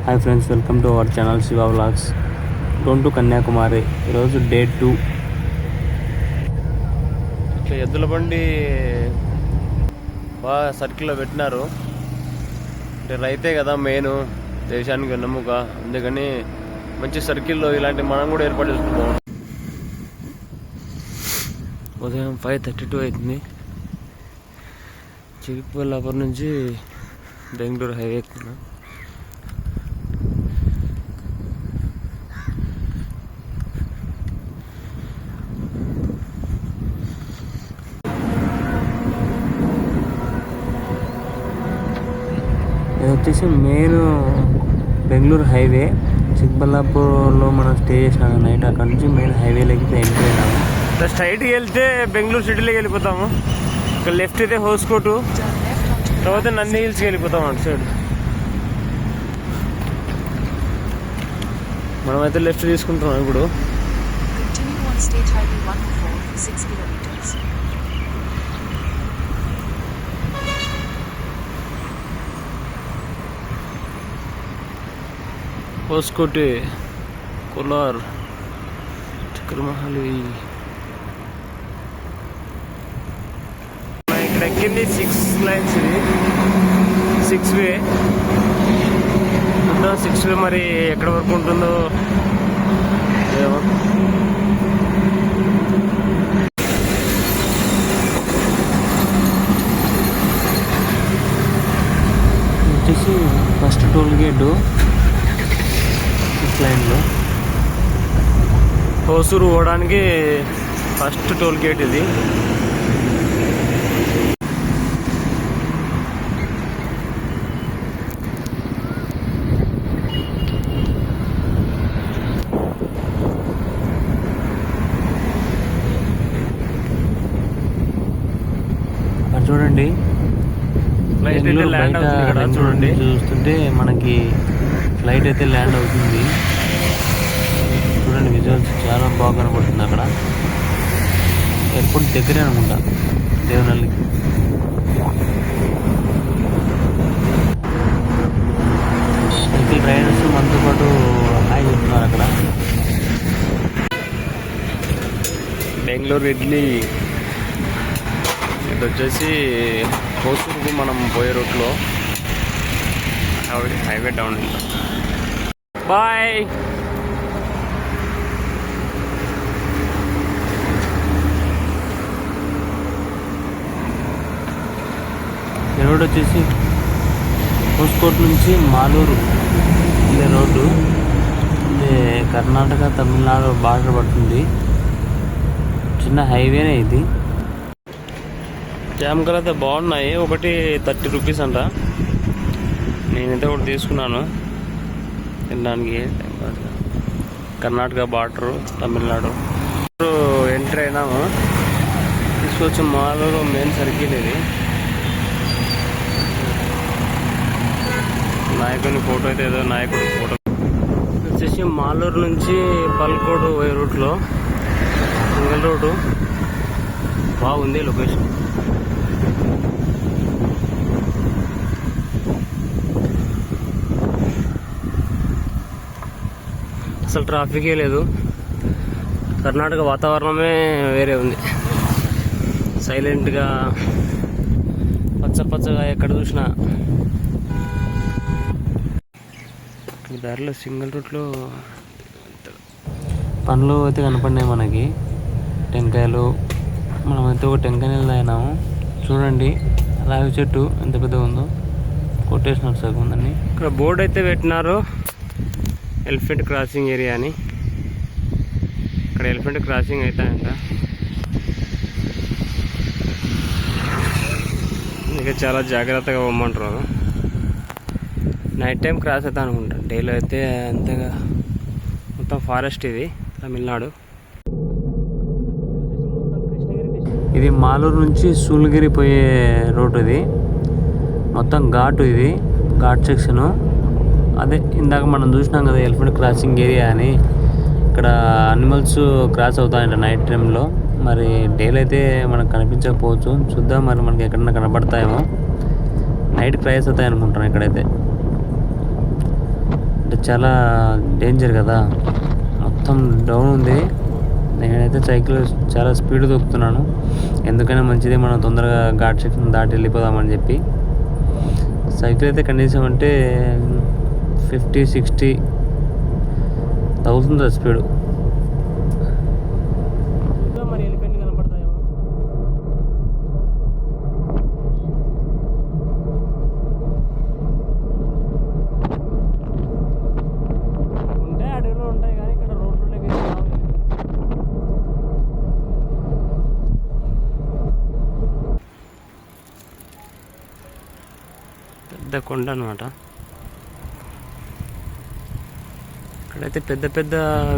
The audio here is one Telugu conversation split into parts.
Hi friends, welcome to our channel Shiva vlogs. Gone to Kanyakumari. ఈరోజు డే 2. ఇట్లా ఎద్దుల బండి బాగా సర్కిల్లో పెట్టినారు. అంటే రైతే కదా మెయిన్, దేశానికి వెన్నెముక. అందుకని మంచి సర్కిల్లో ఇలాంటి మనం కూడా ఏర్పాటు చేసుకుంటాం. ఉదయం 5:32 అవుతుంది. చిక్బల్లాపూర్ నుంచి బెంగళూరు హైవే ఎక్కుతున్నాం. ఇది వచ్చేసి మెయిన్ బెంగళూరు హైవే. చిక్బల్లాపూర్లో మనం స్టే చేసినాము నైట్. అక్కడ నుంచి మెయిన్ హైవేలోకి ఎంట్రీ అయినాము. స్ట్రైట్కి వెళ్తే బెంగళూరు సిటీలోకి వెళ్ళిపోతాము. ఇక్కడ లెఫ్ట్ అయితే హోస్కోటు, తర్వాత నంది హిల్స్కి వెళ్ళిపోతాం అటు సైడ్. మనమైతే లెఫ్ట్ తీసుకుంటున్నాం ఇప్పుడు. హోస్కోటి, కోలార్, చక్రమహల్. ఇక్కడ ఎక్కింది 6 లైన్స్. ఇది 6 వే. 6 వే మరి ఎక్కడ వరకు ఉంటుందో ఏమో. వచ్చేసి ఫస్ట్ టోల్ గేటు 6 లైన్లో. హోసూరు పోవడానికి ఫస్ట్ టోల్ గేట్ ఇది. చూడండి, ఫ్లైట్ అయితే ల్యాండ్ అవుతుంది ఇక్కడ. చూడండి, చూస్తుంటే మనకి ఫ్లైట్ అయితే ల్యాండ్ అవుతుంది. చూడండి, విజువల్స్ చాలా బాగా కనబడుతుంది. అక్కడ ఎయిర్పోర్ట్ దగ్గరే అనుకుంటా, దేవనల్లికి. సైకిల్ రైడర్స్ మనతో పాటు హాయ్ చెప్తున్నారు అక్కడ. బెంగళూరు ఇడ్లీ. ఇది వచ్చేసి హోసూరుకు మనం పోయే రూట్లో హైవే డౌన్. బాయ్. ఈ రోడ్ వచ్చేసి హోస్కోట్ నుంచి మాలూరు వెళ్ళే రోడ్డు. ఇది కర్ణాటక తమిళనాడు బార్డర్ పడుతుంది. చిన్న హైవేనే ఇది. జామకాయలు అయితే బాగున్నాయి. ఒకటి 30 రూపీస్ అంట. నేనైతే ఒకటి తీసుకున్నాను తినడానికి. కర్ణాటక బార్డరు, తమిళనాడు ఎంట్రీ అయినాము. తీసుకొచ్చి మాలూరు మెయిన్ సర్కిల్ ఇది. నాయకుని ఫోటో అయితే, ఏదో నాయకుడి ఫోటో. వచ్చేసి మాలూరు నుంచి పల్కోడు పోయే రూట్లో సింగిల్ రోడ్డు. బాగుంది లొకేషన్. అసలు ట్రాఫికే లేదు. కర్ణాటక వాతావరణమే వేరే ఉంది. సైలెంట్గా పచ్చగా ఎక్కడ చూసినా. దారిలో సింగిల్ రూట్లో పండ్లు అయితే కనపడినాయి మనకి. టెంకాయలు. మనమైతే ఒక టెంకాయ తాగినాము. చూడండి, రావి చెట్టు ఎంత పెద్దగా ఉందో. కొట్టేసినట్టు సగం ఉందని. ఇక్కడ బోర్డు అయితే పెట్టినారు, ఎలిఫెంట్ క్రాసింగ్ ఏరియా అని. ఇక్కడ ఎలిఫెంట్ క్రాసింగ్ అవుతాయంట. ఇంకా చాలా జాగ్రత్తగా పోమంటారు. నైట్ టైం క్రాస్ అవుతా అనుకుంటా. డైలో అయితే అంతగా. మొత్తం ఫారెస్ట్ ఇది, తమిళనాడు. ఇది మాలూరు నుంచి సూళగిరి పోయే రోడ్. ఇది మొత్తం ఘాటు. ఇది ఘాట్ సెక్షను. అదే ఇందాక మనం చూసినాం కదా ఎలిఫెంట్ క్రాసింగ్ ఏరియా అని. ఇక్కడ అనిమల్స్ క్రాస్ అవుతాయంట నైట్ టైంలో. మరి డేలో అయితే మనకు కనిపించకపోవచ్చు. చూద్దాం మరి మనకి ఎక్కడన్నా కనబడతాయేమో. నైట్ క్రాస్ అవుతాయి అనుకుంటాను ఇక్కడైతే. చాలా డేంజర్ కదా, మొత్తం డౌన్ ఉంది. నేనైతే సైకిల్ చాలా స్పీడ్ తొక్కుతున్నాను, ఎందుకైనా మంచిది మనం తొందరగా ఘాట్ సెక్షన్ దాటి వెళ్ళిపోదామని చెప్పి. సైకిల్ అయితే కనీసం అంటే 50-60 తగ్గుతుంది స్పీడు. మరి ఎలిఫెంట్ కనపడతాయేమో. ఉంటే అడవిలో ఉంటాయి కానీ ఇక్కడ రోడ్లకి పెద్ద కొండ అనమాట. ఇక్కడైతే పెద్ద పెద్ద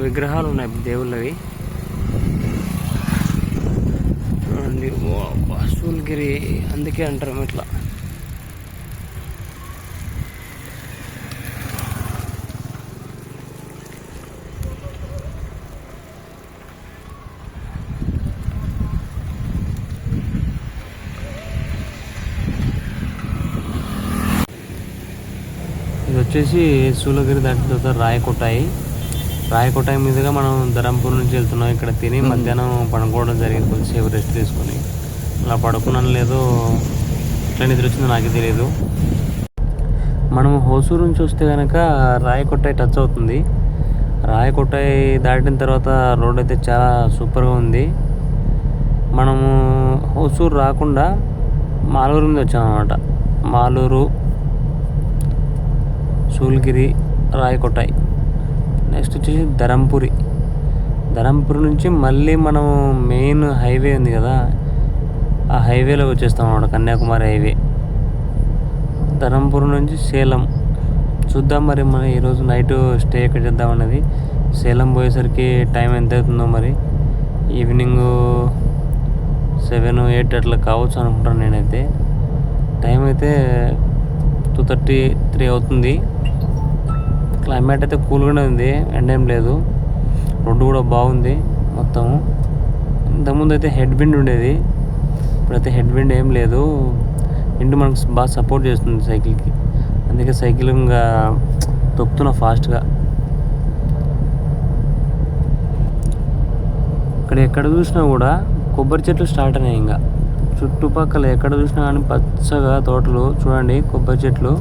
విగ్రహాలు ఉన్నాయి దేవుళ్ళవి. చూడండి, సూల్గిరి అందుకే అంటారు ఇట్లా. ఇది వచ్చేసి సూలగిరి దాటిన తర్వాత రాయకోటాయి మీదుగా మనం ధరంపూర్ నుంచి వెళ్తున్నాం. ఇక్కడ తిని మధ్యాహ్నం పడుకోవడం జరిగింది, కొద్దిసేపు రెస్ట్ తీసుకొని. అలా పడుకున్నాను లేదో ఎట్లా నిద్ర వచ్చిందో నాకే తెలియదు. మనం హోసూరు నుంచి వస్తే కనుక రాయకోటాయి టచ్ అవుతుంది. రాయకోటాయి దాటిన తర్వాత రోడ్ అయితే చాలా సూపర్గా ఉంది. మనము హోసూరు రాకుండా మాలూరు మీద వచ్చామన్నమాట. మాలూరు, సూల్గిరి, రాయకోటాయి, నెక్స్ట్ వచ్చేసి ధరంపూరి నుంచి మళ్ళీ మనం మెయిన్ హైవే ఉంది కదా, ఆ హైవేలో వచ్చేస్తాం అన్నమాట, కన్యాకుమారి హైవే. ధరంపూర్ నుంచి సేలం చూద్దాం. మరి మనం ఈరోజు నైట్ స్టే ఎక్కడ చేద్దామన్నది. సేలం పోయేసరికి టైం ఎంత అవుతుందో మరి, ఈవినింగ్ 7-8 అట్లా కావచ్చు అనుకుంటాను నేనైతే. టైం అయితే 2:33 అవుతుంది. క్లైమేట్ అయితే కూల్గానే ఉంది, ఎండ ఏం లేదు. రోడ్డు కూడా బాగుంది మొత్తము. ఇంతకుముందు అయితే హెడ్ విండ్ ఉండేది, ఇప్పుడైతే హెడ్ విండ్ ఏం లేదు. విండ్ మనకు బాగా సపోర్ట్ చేస్తుంది సైకిల్కి, అందుకే సైకిల్ ఇంకా తొక్కుతున్నా ఫాస్ట్గా. ఇక్కడ ఎక్కడ చూసినా కూడా కొబ్బరి చెట్లు స్టార్ట్ అయినాయి. ఇంకా చుట్టుపక్కల ఎక్కడ చూసినా కానీ పచ్చగా తోటలు. చూడండి, కొబ్బరి చెట్లు,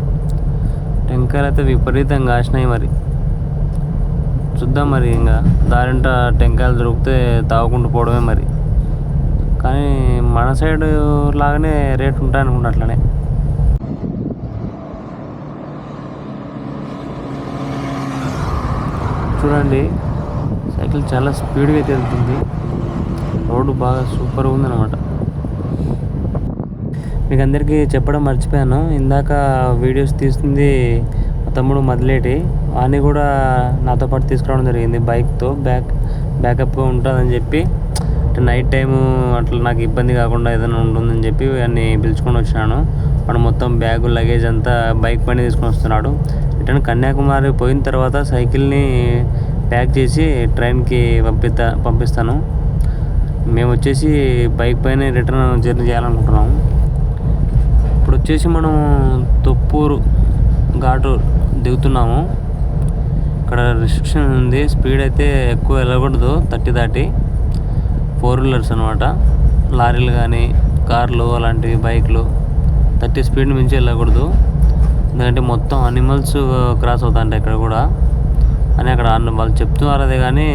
టెంకాయలు అయితే విపరీతంగా కాసినాయి. మరి చూద్దాం, మరి ఇంకా దారింట టెంకాయలు దొరికితే తాగుకుంటూ పోవడమే మరి. కానీ మన సైడ్ లాగానే రేట్ ఉంటాయి అనుకుంటా అట్లనే. చూడండి, సైకిల్ చాలా స్పీడ్గా అయితే వెళ్తుంది. రోడ్డు బాగా సూపర్గా ఉందన్నమాట. మీకు అందరికీ చెప్పడం మర్చిపోయాను, ఇందాక వీడియోస్ తీస్తుంది మా తమ్ముడు మదిలేటి. వాడిని కూడా నాతో పాటు తీసుకురావడం జరిగింది బైక్తో. బ్యాకప్గా ఉంటుందని చెప్పి, అంటే నైట్ టైము అట్లా నాకు ఇబ్బంది కాకుండా ఏదైనా ఉంటుందని చెప్పి వాడిని పిలుచుకొని వచ్చినాను. వాడు మొత్తం బ్యాగు లగేజ్ అంతా బైక్ పైన తీసుకొని వస్తున్నాడు. రిటర్న్ కన్యాకుమారి పోయిన తర్వాత సైకిల్ని ప్యాక్ చేసి ట్రైన్కి పంపిస్తాను. మేము వచ్చేసి బైక్ పైన రిటర్న్ జర్నీ చేయాలనుకుంటున్నాము. ఇప్పుడు వచ్చేసి మనం తొప్పూరు ఘాటు దిగుతున్నాము. ఇక్కడ రిస్ట్రిక్షన్ ఉంది, స్పీడ్ అయితే ఎక్కువ వెళ్ళకూడదు, 30 దాటి. 4 వీలర్స్ అనమాట, లారీలు కానీ కార్లు అలాంటివి, బైక్లు 30 స్పీడ్ మించి వెళ్ళకూడదు. ఎందుకంటే మొత్తం అనిమల్స్ క్రాస్ అవుతాయంట ఇక్కడ కూడా అని అక్కడ వాళ్ళు చెప్తున్నారు. అదే కానీ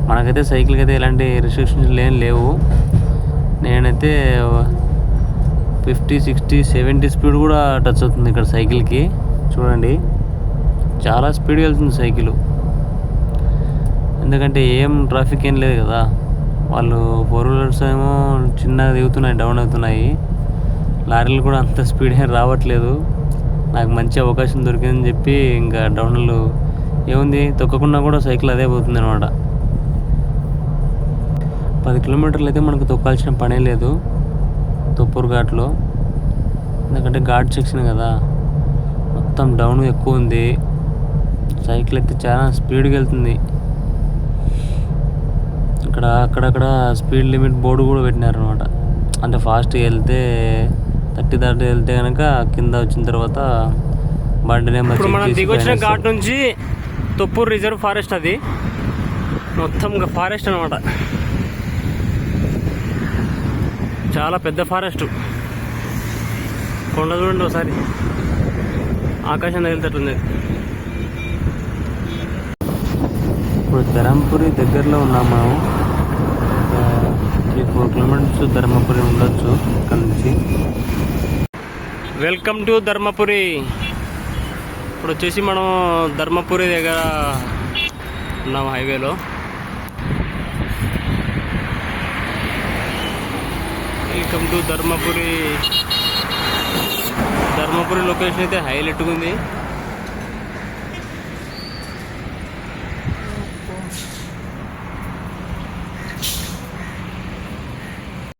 మనకైతే సైకిల్కి అయితే ఎలాంటి రిస్ట్రిక్షన్స్ లేవు. నేనైతే 50, 60, 70 స్పీడ్ కూడా టచ్ అవుతుంది ఇక్కడ సైకిల్కి. చూడండి, చాలా స్పీడ్గా వెళ్తుంది సైకిల్, ఎందుకంటే ఏం ట్రాఫిక్ ఏం లేదు కదా. వాళ్ళు 4 వీలర్స్ ఏమో చిన్నగా దిగుతున్నాయి, డౌన్ అవుతున్నాయి. లారీలు కూడా అంత స్పీడ్ ఏం రావట్లేదు. నాకు మంచి అవకాశం దొరికిందని చెప్పి ఇంకా డౌన్లు ఏముంది, తొక్కకుండా కూడా సైకిల్ అదే పోతుంది అనమాట. 10 కిలోమీటర్లు అయితే మనకు తొక్కాల్సిన పనే లేదు తొప్పూరు ఘాట్లో, ఎందుకంటే ఘాట్ సెక్షన్ కదా, మొత్తం డౌన్ ఎక్కువ ఉంది. సైకిల్ అయితే చాలా స్పీడ్గా వెళ్తుంది. ఇక్కడ అక్కడక్కడ స్పీడ్ లిమిట్ బోర్డు కూడా పెట్టినారు అనమాట. అంటే ఫాస్ట్గా వెళ్తే 30 దాటి వెళ్తే కనుక కింద వచ్చిన తర్వాత బండి నెంబర్ ఇప్పుడు మనం చెక్ చేసి దిగొచ్చిన ఫైనాన్స్ ఘాట్ నుంచి తొప్పూరు రిజర్వ్ ఫారెస్ట్, అది మొత్తం ఫారెస్ట్ అనమాట. చాలా పెద్ద ఫారెస్ట్. కొండ చూడండి ఒకసారి, ఆకాశం తగిలితట్టుంది. ఇప్పుడు ధర్మపురి దగ్గరలో ఉన్నాము మనం. 3-4 కిలోమీటర్స్ ధర్మపురి ఉండొచ్చు ఇక్కడ నుంచి. Welcome to Dharmapuri. ఇప్పుడు వచ్చేసి మనం ధర్మపురి దగ్గర ఉన్నాం, హైవేలో. Welcome to Dharmapuri. Dharmapuri location అయితే హైలైట్గా ఉంది.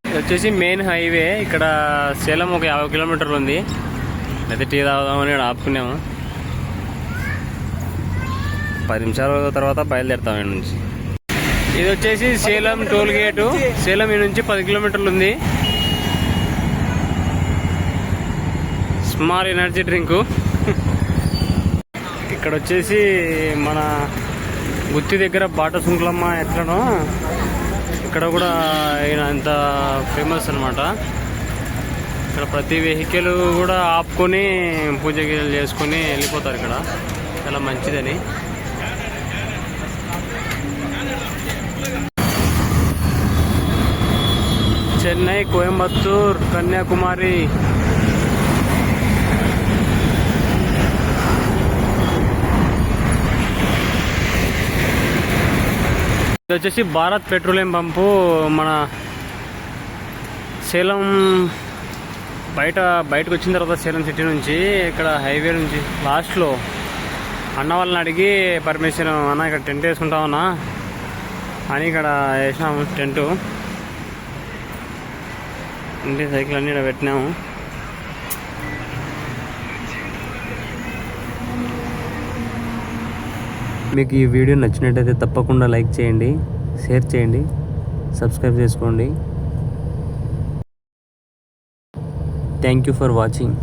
ఇది వచ్చేసి మెయిన్ హైవే. ఇక్కడ సేలం ఒక 50 కిలోమీటర్లు ఉంది. అయితే టీ తాగుదామని ఇక్కడ ఆపుకున్నాము. 10 నిమిషాల తర్వాత బయలుదేరుతాం ఇక్కడ నుంచి. ఇది వచ్చేసి సేలం టోల్ గేటు. సేలం ఈ నుంచి 10 కిలోమీటర్లు ఉంది. Small energy drink. ఇక్కడ వచ్చేసి మన గుత్తి దగ్గర బాట సుంకులమ్మ ఎట్లనో ఇక్కడ కూడా ఈయన అంత ఫేమస్ అనమాట. ఇక్కడ ప్రతి వెహికల్ కూడా ఆపుకొని పూజ గీజలు చేసుకొని వెళ్ళిపోతారు. ఇక్కడ చాలా మంచిదని. చెన్నై, కోయంబత్తూర్, కన్యాకుమారి. ఇది వచ్చేసి భారత్ పెట్రోలియం పంపు. మన సేలం బయటకు వచ్చిన తర్వాత సేలం సిటీ నుంచి ఇక్కడ హైవే నుంచి లాస్ట్లో అన్న వాళ్ళని అడిగి పర్మిషన్, అన్న ఇక్కడ టెంట్ వేసుకుంటామన్నా అని ఇక్కడ వేసినాము టెంటు. ఇంటి సైకిల్ అన్నీ ఇక్కడ పెట్టినాము. మీకు ఈ వీడియో నచ్చినట్టయితే తప్పకుండా లైక్ చేయండి, షేర్ చేయండి, సబ్స్క్రైబ్ చేసుకోండి. Thank you for watching.